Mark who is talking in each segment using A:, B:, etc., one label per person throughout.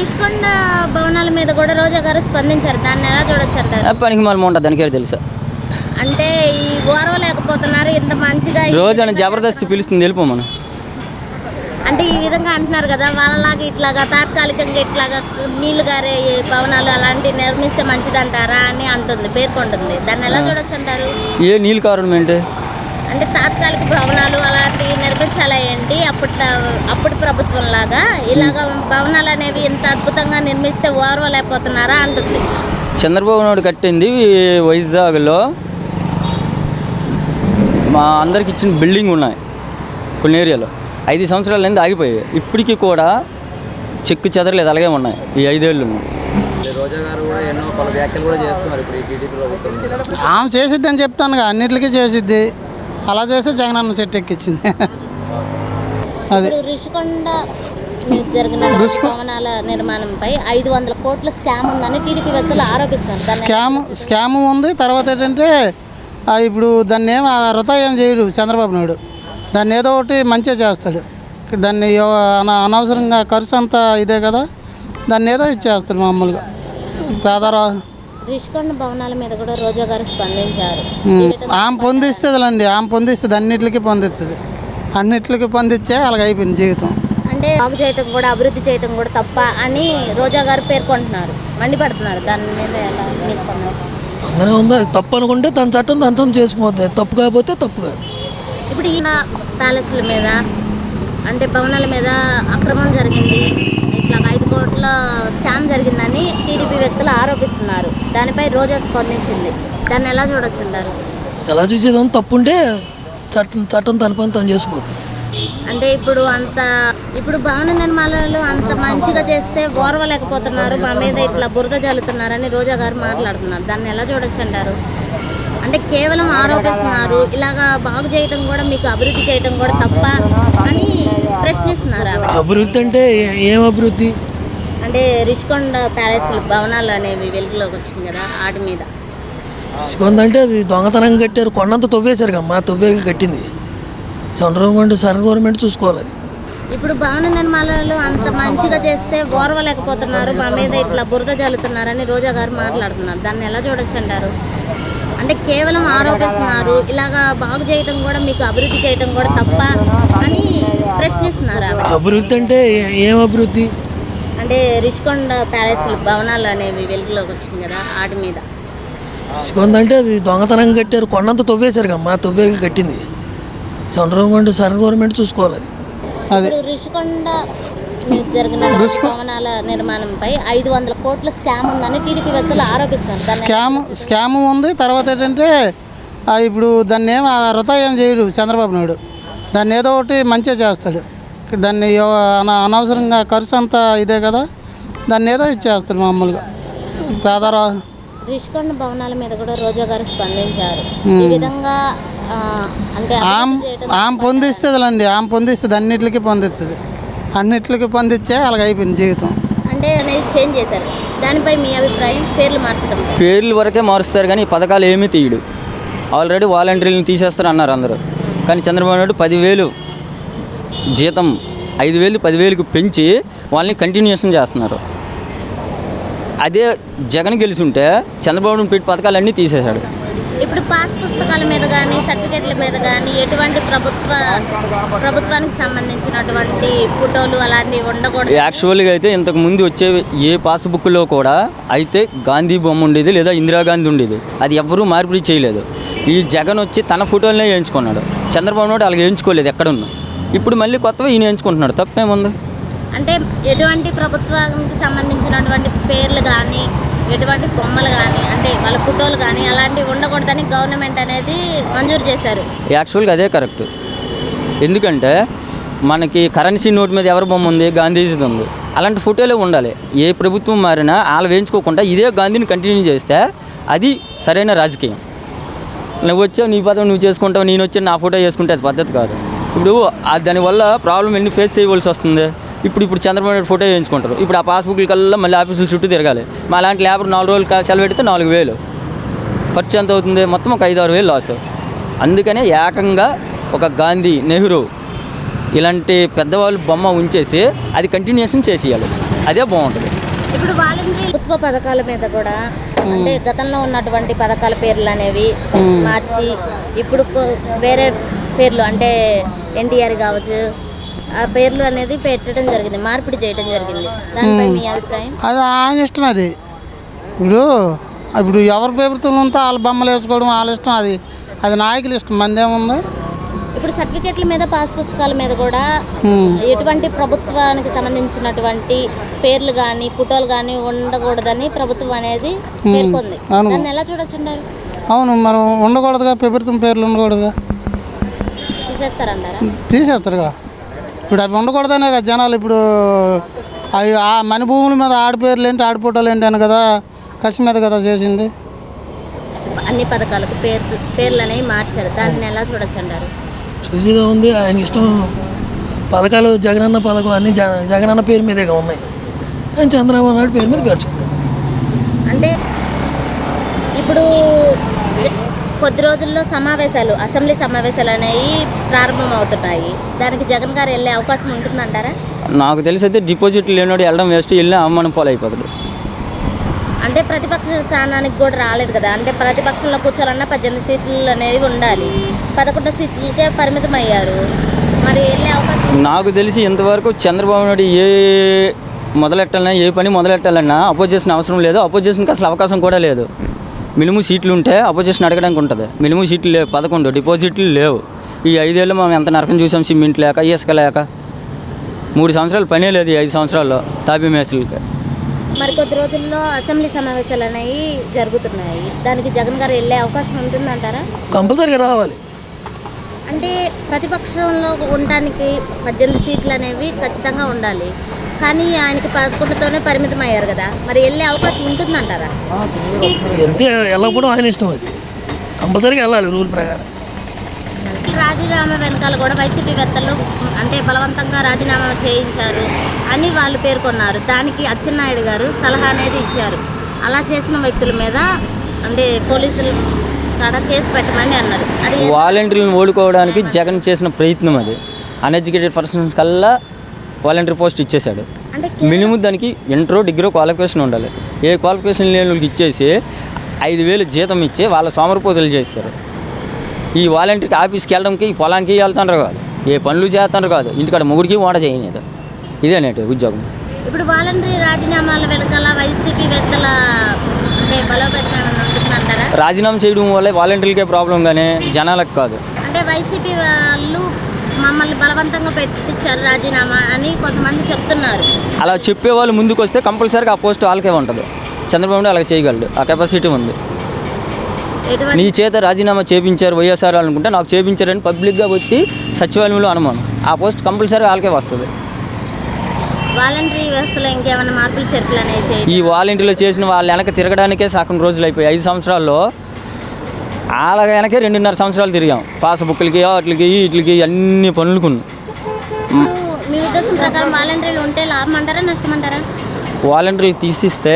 A: రిషికొండ భవనాల మీద కూడా రోజా గారు స్పందించారు. దాన్ని ఎలా చూడొచ్చు అంటారు?
B: పనికి మనం ఉంటుంది దానికే తెలుసా.
A: అంటే ఈ ఓర్వలేకపోతున్నారు ఇంత మంచిగా
B: రోజు జబర్దస్త్ పిలుస్తుంది వెళ్ళిపోమను.
A: అంటే ఈ విధంగా అంటున్నారు కదా, వాళ్ళలాగా ఇట్లాగా తాత్కాలికంగా ఇట్లాగా నీళ్లు గారే భవనాలు అలాంటివి నిర్మిస్తే మంచిదంటారా అని అంటుంది, పేర్కొంటుంది. దాన్ని ఎలా చూడొచ్చు అంటారు?
B: ఏ నీళ్ళు కారణం ఏంటి
A: అంటే తాత్కాలిక భవనాలు అలాంటివి నిర్మించాలా ఏంటి? అప్పుడు ప్రభుత్వం లాగా ఇలాగ భవనాలు అనేవి ఇంత అద్భుతంగా నిర్మిస్తే ఓర్వలేకపోతున్నారా అంటుంది.
B: చంద్రబాబు నాయుడు కట్టింది వైజాగ్లో మా అందరికి ఇచ్చిన బిల్డింగ్ ఉన్నాయి కొన్ని ఏరియాలో 5 సంవత్సరాల నుంచి ఆగిపోయాయి. ఇప్పటికీ కూడా చెక్కు చెదరలేదు, అలాగే ఉన్నాయి ఈ 5 ఏళ్ళు. రోజా గారు కూడా ఎన్నో పలు వ్యాఖ్యలు కూడా చేస్తున్నారు. ఇప్పుడు ఈ టీడీపీ ప్రభుత్వం
C: ఆమె చేసిద్ది అని చెప్తాను, అన్నిటికీ చేసిద్ది. అలా చేస్తే జగన్ అన్న చెట్టు ఎక్కించింది.
A: అది రిషికొండ జరిగిన భవనాల నిర్మాణంపై 500 కోట్ల స్కామ్ ఉందని టీడీపీ వ్యక్తులు ఆరోపిస్తున్నారు.
C: స్కామ్ ఉంది. తర్వాత ఏంటంటే ఇప్పుడు దాన్ని వృధా ఏం చేయడు చంద్రబాబు నాయుడు. దాన్ని ఏదో ఒకటి మంచిగా చేస్తాడు. దాన్ని అనవసరంగా ఖర్చు అంతా ఇదే కదా, దాన్ని ఏదో ఇచ్చేస్తాడు మామూలుగా పేదరా.
A: రిషికొండ భవనాల మీద కూడా రోజా గారు స్పందించారు.
C: ఆమె పొందిస్తుందండి, ఆమె పొందిస్తుంది, అన్నిటికీ పొందించే అలాగ అయిపోయింది జీవితం.
A: అంటే బాగు చేయటం కూడా అభివృద్ధి చేయటం కూడా తప్ప అని రోజా గారు పేర్కొంటున్నారు, మండిపడుతున్నారు. దాని మీద ఎలా మీ స్పందన?
D: అందులో ఉంది, అది తప్పు అనుకుంటే తన చట్టం తనతో చేసిపోతుంది, తప్పు కాకపోతే తప్పు కాదు.
A: ఇప్పుడు ఈయన ప్యాలెస్ల మీద అంటే భవనాల మీద అక్రమం జరిగింది, ఇట్లా 5 కోట్ల స్కామ్ జరిగిందని టీడీపీ వ్యక్తులు ఆరోపిస్తున్నారు. దానిపై రోజా స్పందించింది. దాన్ని ఎలా చూడొచ్చు అంటారు?
D: ఎలా చూసేది తప్పు ఉంటే చట్టం తన పని తను చేసిపోతుంది.
A: అంటే ఇప్పుడు భవన నిర్మాణాలు అంత మంచిగా చేస్తే ఓర్వలేకపోతున్నారు, మా మీద ఇట్లా బురద జల్లుతున్నారని రోజా గారు మాట్లాడుతున్నారు. దాన్ని ఎలా చూడొచ్చు అంటారు? అంటే కేవలం ఆరోపిస్తున్నారు, ఇలాగా బాగు చేయటం కూడా మీకు అభివృద్ధి చేయటం కూడా తప్ప అని ప్రశ్నిస్తున్నారు.
D: అభివృద్ధి అంటే ఏం అభివృద్ధి?
A: అంటే రిషికొండ ప్యాలెస్ భవనాలు అనేవి వెలుగులోకి వచ్చింది కదా, వాటి మీద
D: రిషికొండ అంటే అది దొంగతనంగా కట్టారు, కొండంతా తవ్వేశారు కమ్మా, తవ్వేకి కట్టింది. సెంట్రల్ గవర్నమెంట్ చూసుకోవాలి అది.
A: ఇప్పుడు భవన నిర్మాణాలు అంత మంచిగా చేస్తే ఓర్వలేకపోతున్నారు, మా మీద ఇట్లా బురద జల్లుతున్నారని రోజా గారు మాట్లాడుతున్నారు. దాన్ని ఎలా చూడొచ్చు అంటారు? అంటే కేవలం ఆరోపిస్తున్నారు, ఇలాగా బాగు చేయటం కూడా మీకు అభివృద్ధి చేయటం కూడా తప్ప అని ప్రశ్నిస్తున్నారు.
D: అభివృద్ధి అంటే ఏం అభివృద్ధి?
A: అంటే రిషికొండ ప్యాలెస్ భవనాలు అనేవి వెలుగులోకి వచ్చింది కదా, వాటి మీద
D: రిషికొండ అంటే అది దొంగతనంగా కట్టారు, కొండంతా తవ్వేశారు కమ్మా, తవ్వేకి కట్టింది. సెంట్రల్ గవర్నమెంట్ చూసుకోవాలి
C: అది.
A: రిషికొండ జరిగిన భవనాల నిర్మాణంపై 500 కోట్ల స్కామ్ ఉందని టీడీపీ వ్యక్తులు ఆరోపిస్తున్నారు.
C: స్కామ్ ఉంది. తర్వాత ఏంటంటే ఇప్పుడు దాన్ని వృధా ఏం చేయడు చంద్రబాబు నాయుడు. దాన్ని ఏదో ఒకటి మంచిగా చేస్తాడు. దాన్ని అనవసరంగా ఖర్చు అంతా ఇదే కదా, దాన్ని ఏదో ఇచ్చేస్తాడు మామూలుగా పేదరా.
A: రిషికొండ భవనాల మీద కూడా రోజా గారు స్పందించారు. ఈ విధంగా అంటే
C: ఆమె పొందిస్తుందండి, ఆమె పొందిస్తుంది, అన్నిటికీ పొందించే అలాగ అయిపోయింది జీవితం.
A: అంటే అనేది చేంజ్ చేశారు. దానిపై మీ అభిప్రాయం? పేర్లు మార్చడం,
B: పేర్లు వరకే మారుస్తారు కానీ ఈ పథకాలు ఏమీ తీయడు. ఆల్రెడీ వాలంటీర్లను తీసేస్తారు అన్నారు అందరూ, కానీ చంద్రబాబు నాయుడు 10,000 జీతం 5,000 10,000కి పెంచి వాళ్ళని కంటిన్యూషన్ చేస్తున్నారు. అదే జగన్ గెలిచి ఉంటే చంద్రబాబు పెట్టి పథకాలన్నీ తీసేశాడు.
A: ఇప్పుడు పాస్ పుస్తకాల మీద కానీ సర్టిఫికెట్ల మీద కానీ ఎటువంటి ప్రభుత్వానికి సంబంధించినటువంటి ఫోటోలు అలాంటివి ఉండకూడదు.
B: యాక్చువల్గా అయితే ఇంతకు ముందు వచ్చే ఏ పాస్బుక్లో కూడా అయితే గాంధీ బొమ్మ ఉండేది లేదా ఇందిరాగాంధీ ఉండేది, అది ఎవ్వరూ మార్పిడి చేయలేదు. ఈ జగన్ వచ్చి తన ఫోటోలనే వేయించుకున్నాడు, చంద్రబాబు నాయుడు అలాగే వేయించుకోలేదు ఎక్కడున్నా. ఇప్పుడు మళ్ళీ కొత్తగా ఈయన వేయించుకుంటున్నాడు, తప్పేముంది?
A: అంటే ఎటువంటి ప్రభుత్వానికి సంబంధించినటువంటి పేర్లు కానీ ఎటువంటి బొమ్మలు కానీ అంటే వాళ్ళ ఫోటోలు కానీ అలాంటివి ఉండకూడదని గవర్నమెంట్ అనేది మంజూరు చేశారు.
B: యాక్చువల్గా అదే కరెక్ట్. ఎందుకంటే మనకి కరెన్సీ నోట్ మీద ఎవరి బొమ్మ ఉంది? గాంధీజీది ఉంది. అలాంటి ఫోటోలే ఉండాలి. ఏ ప్రభుత్వం మారినా వాళ్ళు వేయించుకోకుండా ఇదే గాంధీని కంటిన్యూ చేస్తే అది సరైన రాజకీయం. నువ్వు వచ్చావు నీ పదవి నువ్వు చేసుకుంటావు, నేను వచ్చి నా ఫోటో చేసుకుంటే అది పద్ధతి కాదు. ఇప్పుడు దానివల్ల ప్రాబ్లం ఎన్ని ఫేస్ చేయవలసి వస్తుంది. ఇప్పుడు చంద్రబాబు నాయుడు ఫోటో వేయించుకుంటారు, ఇప్పుడు ఆ పాస్బుక్ల కల్లా మళ్ళీ ఆఫీసుల చుట్టూ తిరగాలి. మా అలాంటి లేబర్ 4 రోజులు సెలవు పెడితే 4,000 ఖర్చు ఎంత అవుతుంది? మొత్తం ఒక 5-6 వేలు లాస్. అందుకనే ఏకంగా ఒక గాంధీ, నెహ్రూ ఇలాంటి పెద్దవాళ్ళు బొమ్మ ఉంచేసి అది కంటిన్యూషన్ చేసేయాలి, అదే బాగుంటుంది.
A: ఇప్పుడు వాలంటీర్ ప్రభుత్వ పథకాల మీద కూడా అంటే గతంలో ఉన్నటువంటి పథకాల పేర్లు అనేవి మార్చి ఇప్పుడు వేరే పేర్లు అంటే ఎన్టీఆర్ కావచ్చు ఆ పేర్లు అనేది పెట్టడం జరిగింది, మార్పిడి చేయడం జరిగింది. దానిపై మీ అభిప్రాయం?
C: అది ఆయన ఇష్టం. అది ఇప్పుడు ఎవరి ప్రభుత్వం ఉంటే వాళ్ళ బొమ్మలు వేసుకోవడం వాళ్ళ ఇష్టం. అది నాయకుల ఇష్టం, మందేముంది.
A: ఇప్పుడు సర్టిఫికెట్ల మీద పాస్ పుస్తకాల మీద కూడా ఎటువంటి ప్రభుత్వానికి సంబంధించినటువంటి పేర్లు కానీ ఫోటోలు కానీ ఉండకూడదని ప్రభుత్వం అనేది పేర్కొంది. దాన్ని ఎలా చూడొచ్చుంటారు?
C: అవును, మనం ఉండకూడదుగా, ప్రభుత్వం పేర్లు ఉండకూడదుగా,
A: తీసేస్తారంటారా?
C: తీసేస్తారుగా. ఇప్పుడు అవి ఉండకూడదనే కదా జనాలు ఇప్పుడు అవి మన భూముల మీద ఆడి పేర్లు ఏంటి ఆడి ఫోటోలు ఏంటి అని కదా కసి మీద కదా చేసింది.
A: అన్ని పథకాలకు పేర్లు అనేవి మార్చారు. దాన్ని ఎలా చూడొచ్చు అంటారు?
D: చూసేదా ఉంది, ఆయన ఇష్టం. పథకాలు జగనన్న పథకం అన్నీ జగనన్న పేరు మీదేగా ఉన్నాయి. ఆయన చంద్రబాబు నాయుడు పేరు మీద పేర్చుకున్నాడు.
A: అంటే ఇప్పుడు కొద్ది రోజుల్లో అసెంబ్లీ సమావేశాలు అనేవి ప్రారంభమవుతున్నాయి. దానికి జగన్ గారు వెళ్ళే అవకాశం ఉంటుందంటారా?
B: నాకు తెలిసి అయితే డిపాజిట్లు లేనివాడు వెళ్ళడం వేస్ట్, వెళ్ళిన అవమానం పాలైపోతాడు.
A: అంటే ప్రతిపక్ష స్థానానికి కూడా రాలేదు కదా, అంటే ప్రతిపక్షంలో కూర్చోాలన్నా 18 సీట్లు అనేవి ఉండాలి, 11 సీట్లకే పరిమితం అయ్యారు. మరి వెళ్ళే అవకాశం?
B: నాకు తెలిసి ఇంతవరకు చంద్రబాబు నాయుడు ఏ పని మొదలెట్టాలన్నా అపోజిషన్ అవసరం లేదు. అపోజిషన్కి అసలు అవకాశం కూడా లేదు. మినిమం సీట్లు ఉంటే అపోజిషన్ అడగడానికి ఉంటుంది. మినిమం సీట్లు లేవు, 11 డిపాజిట్లు లేవు. ఈ 5 ఏళ్ళు మనం ఎంత నరకం చూసాం. సిమెంట్ లేక, ఇసుక లేక 3 సంవత్సరాలు పనే లేదు. 5 సంవత్సరాల్లో తాపీ మేస్త్రీలకి.
A: మరి కొద్ది రోజుల్లో అసెంబ్లీ సమావేశాలు అనేవి జరుగుతున్నాయి. దానికి జగన్ గారు వెళ్ళే అవకాశం ఉంటుందంటారా?
D: కంపల్సరీగా రావాలి.
A: అంటే ప్రతిపక్షంలో ఉండటానికి 18 సీట్లు అనేవి ఖచ్చితంగా ఉండాలి, కానీ ఆయనకి 11తోనే పరిమితం అయ్యారు కదా, మరి వెళ్ళే అవకాశం ఉంటుందంటారా?
D: వెళ్తే వెళ్ళకపోవడం ఆయన ఇష్టం. అది కంపల్సరీగా వెళ్ళాలి రూల్ ప్రకారం.
A: రాజీనామా వెనకాల కూడా వైసీపీ వేత్తలు అంటే బలవంతంగా రాజీనామా చేయించారు అని వాళ్ళు పేర్కొన్నారు. దానికి అచ్చెన్నాయుడు గారు సలహా అనేది ఇచ్చారు. అలా చేసిన వ్యక్తుల మీద అంటే పోలీసులు కూడా కేసు పెట్టమని అన్నారు. అది
B: వాలంటీర్లను ఓడుకోవడానికి జగన్ చేసిన ప్రయత్నం అది. అన్ఎడ్యుకేటెడ్ పర్సన్స్ కల్లా వాలంటీర్ పోస్ట్ ఇచ్చేశాడు.
A: అంటే
B: మినిమం దానికి ఇంట్రో డిగ్రీ క్వాలిఫికేషన్ ఉండాలి. ఏ క్వాలిఫికేషన్ లేని వాళ్ళకి ఇచ్చేసి 5,000 జీతం ఇచ్చి వాళ్ళ సోమరిపోతులు చేస్తారు. ఈ వాలంటీర్కి ఆఫీస్కి వెళ్ళడానికి ఈ పొలానికి వెళ్తాండ్రు కాదు, ఏ పనులు చేస్తాండ్రు కాదు, ఇంటికాడ మొగుడికి వంట చేయలేదు. ఇదేనేటి ఉద్యోగం.
A: ఇప్పుడు వాలంటీర్ రాజీనామాల వెనకాల వైసీపీ వేత్తల అంటే బలోపేతం ఏమైనా ఉంటుందంటారా?
B: రాజీనామా చేయడం వల్ల వాలంటీర్లకే ప్రాబ్లం కానీ జనాలకు కాదు.
A: అంటే వైసీపీ వాళ్ళు మమ్మల్ని బలవంతంగా పెట్టించారు రాజీనామా అని కొంతమంది చెప్తున్నారు.
B: అలా చెప్పేవాళ్ళు ముందుకు వస్తే కంపల్సరీగా ఆ పోస్ట్ వాళ్ళకే ఉంటుంది. చంద్రబాబు నాయుడు అలా చేయగలడు, ఆ కెపాసిటీ ఉంది. నీ చేత రాజీనామా చేయించారు వైఎస్ఆర్ అనుకుంటే నాకు చేయించారని పబ్లిక్గా వచ్చి సచివాలయంలో అనుమానం, ఆ పోస్ట్ కంపల్సరీగా వాళ్ళకే వస్తుంది.
A: వాలంటరీ వ్యవస్థలో ఇంకేమైనా మార్పులు చేర్పులు అనేవి
B: ఈ వాలంటీర్లో చేసిన వాళ్ళ వెనక తిరగడానికే సగం రోజులు అయిపోయి 5 సంవత్సరాల్లో వాళ్ళ వెనకే 2.5 సంవత్సరాలు తిరిగాం. పాస్బుక్లకి వీటికి అన్ని పనులకు.
A: మీ ఉద్దేశం ప్రకారం వాలంటీర్లు ఉంటే లాభం అంటారా నష్టం అంటారా?
B: వాలంటీర్లు తీసిస్తే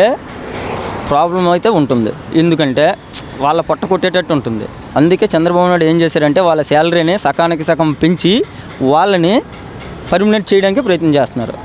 B: ప్రాబ్లం అయితే ఉంటుంది, ఎందుకంటే వాళ్ళ పొట్ట కొట్టేటట్టు ఉంటుంది. అందుకే చంద్రబాబు నాయుడు ఏం చేశారంటే వాళ్ళ శాలరీని సకానికి సగం పెంచి వాళ్ళని పర్మనెంట్ చేయడానికి ప్రయత్నం చేస్తున్నారు.